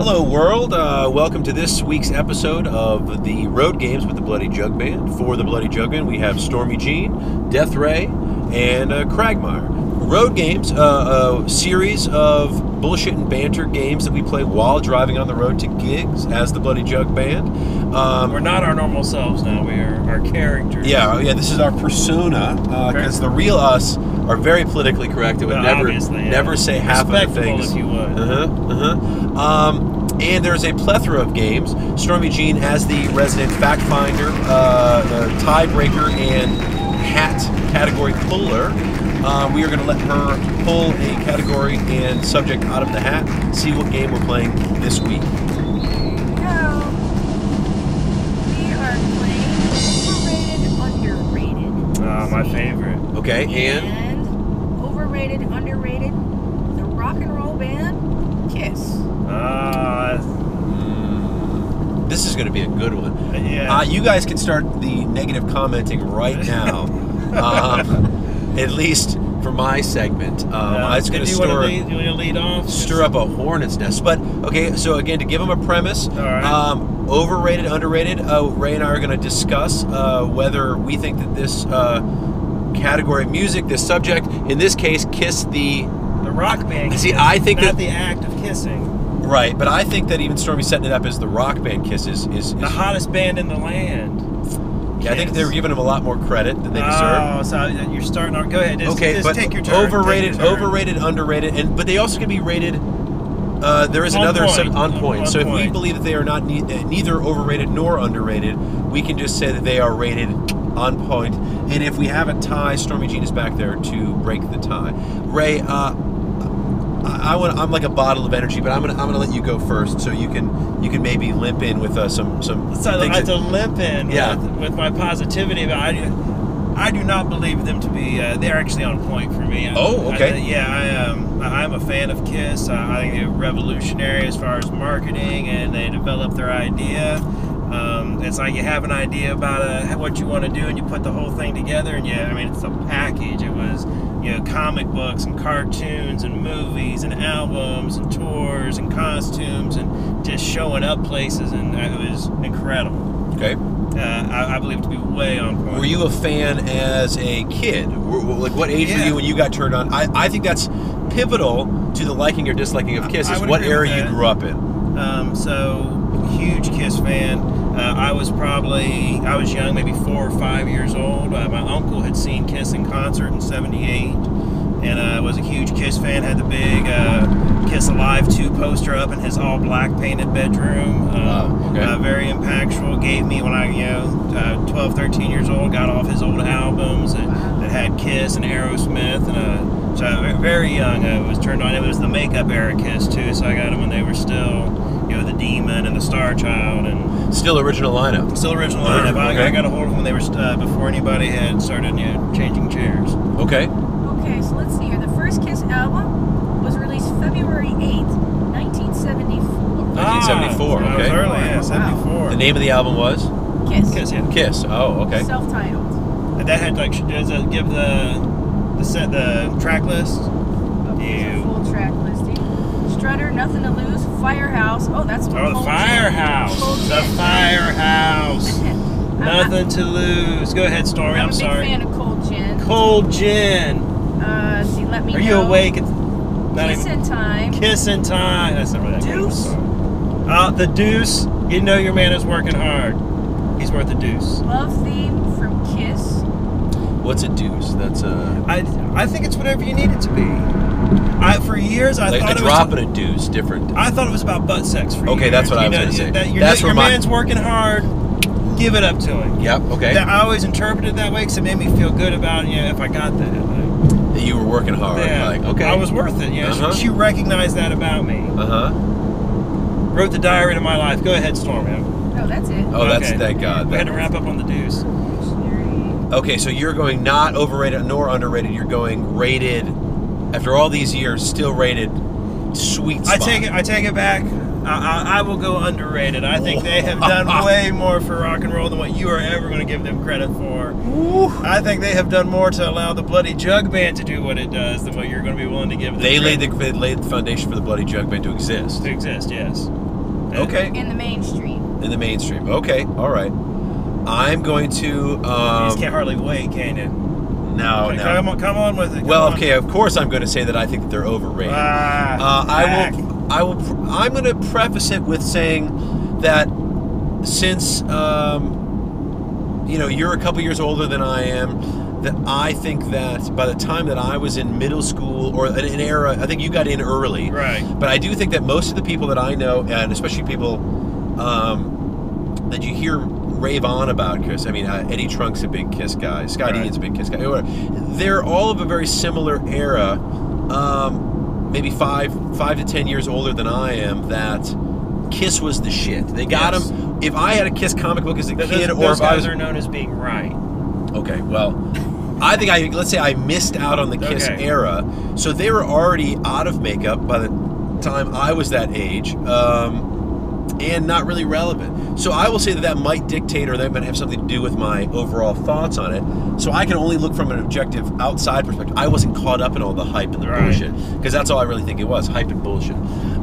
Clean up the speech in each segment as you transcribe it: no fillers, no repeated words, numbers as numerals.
Hello world, welcome to this week's episode of the Road Games with the Bloody Jug Band. For the Bloody Jug Band, we have Stormy Jean, DeathRay, and Cragmire. Road Games, a series of bullshit and banter games that we play while driving on the road to gigs as the Bloody Jug Band. We're not our normal selves now, we are our characters. Yeah, this is our persona, because the real us are very politically correct. It would never say half of the things. If you would. And there's a plethora of games. Stormy Jean as the resident fact finder, the tiebreaker, and hat category puller. We are going to let her pull a category and subject out of the hat, see what game we're playing this week. Hello. We are playing Overrated, Underrated. My favorite. Okay, and Overrated, Underrated, the rock and roll band, Kiss. This is going to be a good one. Yeah. You guys can start the negative commenting right now. At least for my segment. It's going to lead off? Stir up a hornet's nest. But, okay, so again, to give them a premise, all right. Overrated, underrated, Ray and I are going to discuss whether we think that this category of music, this subject, in this case, Kiss the rock band. See, I think not that the act of kissing. Right, but I think that even Stormy setting it up as the rock band Kiss is the hottest band in the land. Yeah, I think they're giving them a lot more credit than they deserve. Oh, so you're starting on. Go ahead. Just take your turn. Overrated, underrated, but they also can be rated. There is on point. So if we believe that they are not neither overrated nor underrated, we can just say that they are rated on point. And if we have a tie, Stormy Jean is back there to break the tie. Ray, I'm like a bottle of energy, but I'm gonna let you go first, so you can maybe limp in with some. So I have to limp in, yeah, with my positivity, but I do not believe them to be. They're actually on point for me. Oh, okay. I'm a fan of Kiss. I think they're revolutionary as far as marketing, and they develop their idea. It's like you have an idea about what you want to do, and you put the whole thing together, and it's a package. It was, comic books and cartoons and movies and albums and tours and costumes and just showing up places, and it was incredible. Okay. I believe it to be way on point. Were you a fan as a kid? Like, what age were you when you got turned on? I think that's pivotal to the liking or disliking of Kiss, is what era you grew up in. So, huge Kiss fan. I was young, maybe 4 or 5 years old. My uncle had seen Kiss in concert in '78, and I was a huge Kiss fan. Had the big Kiss Alive 2 poster up in his all-black painted bedroom. Very impactful. Gave me, when I 12, 13 years old, got off his old albums that had Kiss and Aerosmith, and so very young I was turned on. It was the makeup era Kiss too, so I got them when they were still, the Demon and the Star Child, and still original lineup. Okay. I got a hold of them when they were before anybody had started changing chairs. Okay. Okay, so let's see here. The first Kiss album was released February 8th, 1974. 1974. Okay. That was early, yeah, 74. The name of the album was Kiss. Kiss. Oh, okay. Self-titled. And that had does it give the track list? Full track listing. Strutter, Nothing to Lose, Firehouse. Oh, that's the Firehouse. The Firehouse. Nothing to Lose. Go ahead, Stormy. I'm sorry. I'm a big fan of Cold Gin. Cold Gin. See, Let Me Know. Are you awake? Kissin' Time. Kissin' Time. That's not really that Deuce. The Deuce. You know your man is working hard. He's worth a deuce. Love Theme from Kiss. What's a deuce? That's a... I think it's whatever you need it to be. For years, I thought it was... a drop and a deuce, different. I thought it was about butt sex for years. Okay, that's what I was going to say. Your man's working hard. Give it up to him. Yep, okay. I always interpreted it that way because it made me feel good about, if I got that. That you were working hard. Yeah, like, okay. I was worth it. She recognized that about me. Wrote the diary to my life. Go ahead, Stormy. Oh, that's it. Oh, that's, thank God. We had to wrap up on the deuce. Okay, so you're going not overrated nor underrated. You're going rated, after all these years, still rated sweet spot. I take it back. I will go underrated. I think they have done way more for rock and roll than what you are ever going to give them credit for. I think they have done more to allow the Bloody Jug Band to do what it does than what you're going to be willing to give them. They laid the foundation for the Bloody Jug Band to exist. To exist, yes. Okay. In the mainstream. In the mainstream. Okay. All right. I'm going to. You just can't hardly wait, can you? No, Okay, no. Come on with it. Well, okay. Of course, I'm going to say that I think that they're overrated. I'm going to preface it with saying that since you're a couple years older than I am, that I think that by the time that I was in middle school or an era, I think you got in early. Right. But I do think that most of the people that I know, and especially people that you hear rave on about Kiss, I mean, Eddie Trunk's a big Kiss guy, Scott Ian's a big Kiss guy. They're all of a very similar era, maybe 5 to 10 years older than I am, that Kiss was the shit. They got them. If I had a Kiss comic book as a kid, or those if I guys was are known as being right. Okay, well, I think let's say I missed out on the Kiss era, so they were already out of makeup by the time I was that age, and not really relevant. So I will say that might dictate, or that might have something to do with my overall thoughts on it. So I can only look from an objective outside perspective. I wasn't caught up in all the hype and the bullshit, because that's all I really think it was, hype and bullshit.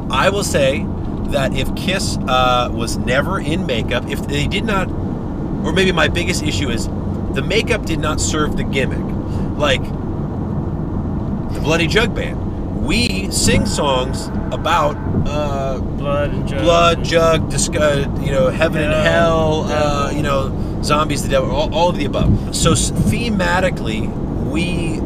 I will say that if Kiss was never in makeup, if they did not, or maybe my biggest issue is the makeup did not serve the gimmick. Like the Bloody Jug Band, we sing songs about blood, jug, heaven and hell, zombies, the devil, all of the above. So thematically, we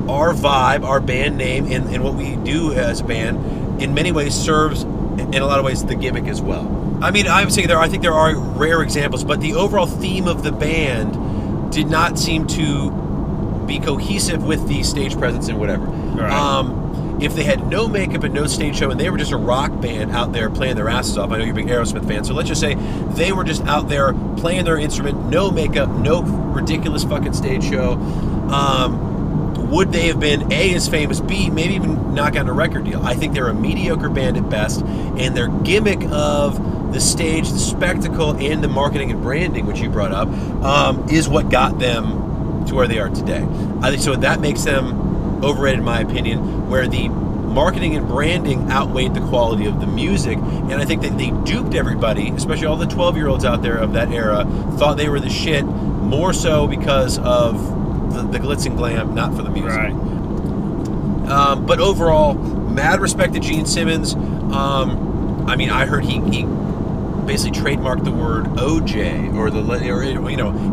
our vibe, our band name, and what we do as a band, in many ways serves, in a lot of ways, the gimmick as well. I mean, I think there are rare examples, but the overall theme of the band did not seem to be cohesive with the stage presence and whatever. Right. If they had no makeup and no stage show, and they were just a rock band out there playing their asses off, I know you're a big Aerosmith fan, so let's just say they were just out there playing their instrument, no makeup, no ridiculous fucking stage show, would they have been A, as famous, B, maybe even knock out a record deal? I think they're a mediocre band at best, and their gimmick of the stage, the spectacle, and the marketing and branding, which you brought up, is what got them to where they are today. I think so. That makes them overrated, in my opinion, where the marketing and branding outweighed the quality of the music, and I think that they duped everybody, especially all the 12-year-olds out there of that era, thought they were the shit, more so because of the glitz and glam, not for the music. Right. But overall, mad respect to Gene Simmons. I mean, I heard he basically trademarked the word OJ or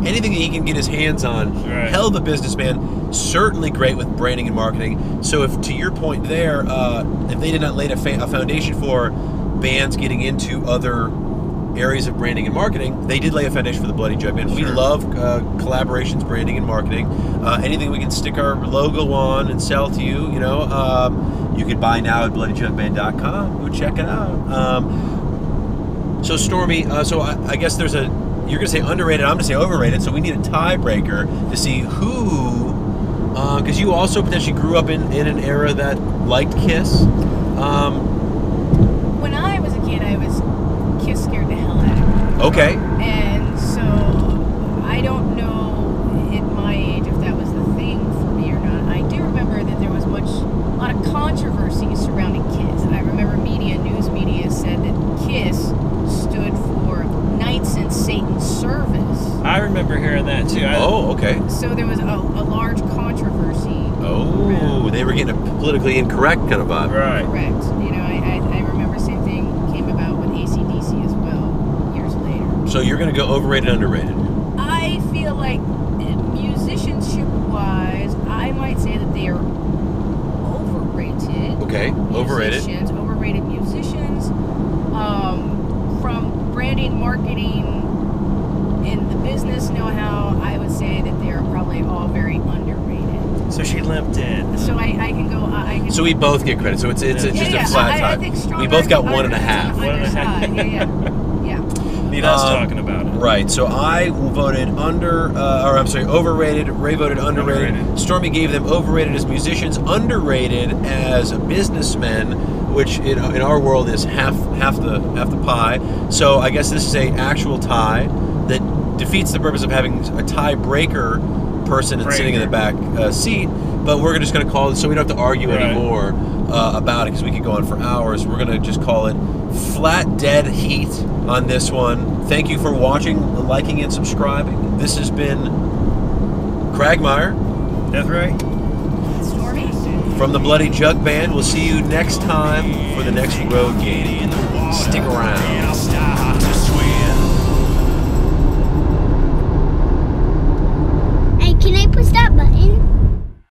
anything that he can get his hands on. Right. Hell of a businessman, certainly great with branding and marketing. So if, to your point there, if they did not lay a foundation for bands getting into other areas of branding and marketing, they did lay a foundation for the Bloody Jug Band. Sure. We love collaborations, branding, and marketing. Anything we can stick our logo on and sell to you, you can buy now at bloodyjugband.com. Go check it out. So Stormy, I guess you're going to say underrated, I'm going to say overrated, so we need a tiebreaker to see who, because you also potentially grew up in an era that liked Kiss. When I was a kid, I was Kiss scared the hell out of me. Okay. And so I don't know at my age if that was the thing for me or not. I do remember that there was a lot of controversy surrounding Kiss. I remember news media said that Kiss stood for Knights in Satan's Service. I remember hearing that too. Okay. So there was a large controversy. Oh, they were getting a politically incorrect kind of vibe. Right. Correct. I remember same thing came about with AC/DC as well years later. So you're going to go overrated, underrated? I feel like musicianship-wise, I might say that they are overrated. Okay, overrated. Overrated musicians. From branding, marketing, and the business know-how, I would say that they are probably all very underrated. So she limped in. So I can go. So we both get credit. So it's just a flat tie. I think we both got 1.5. Yeah. Need us talking about it. Right. So I voted overrated. Ray voted underrated. Stormy gave them overrated as musicians, underrated as businessmen, which in our world is half the pie. So I guess this is a actual tie that defeats the purpose of having a tiebreaker person and sitting in the back seat. But we're just going to call it, so we don't have to argue anymore about it because we could go on for hours. We're gonna just call it flat dead heat on this one. Thank you for watching, liking, and subscribing. This has been Cragmire, DeathRay Stormy from the Bloody Jug Band. We'll see you next time for the next road game.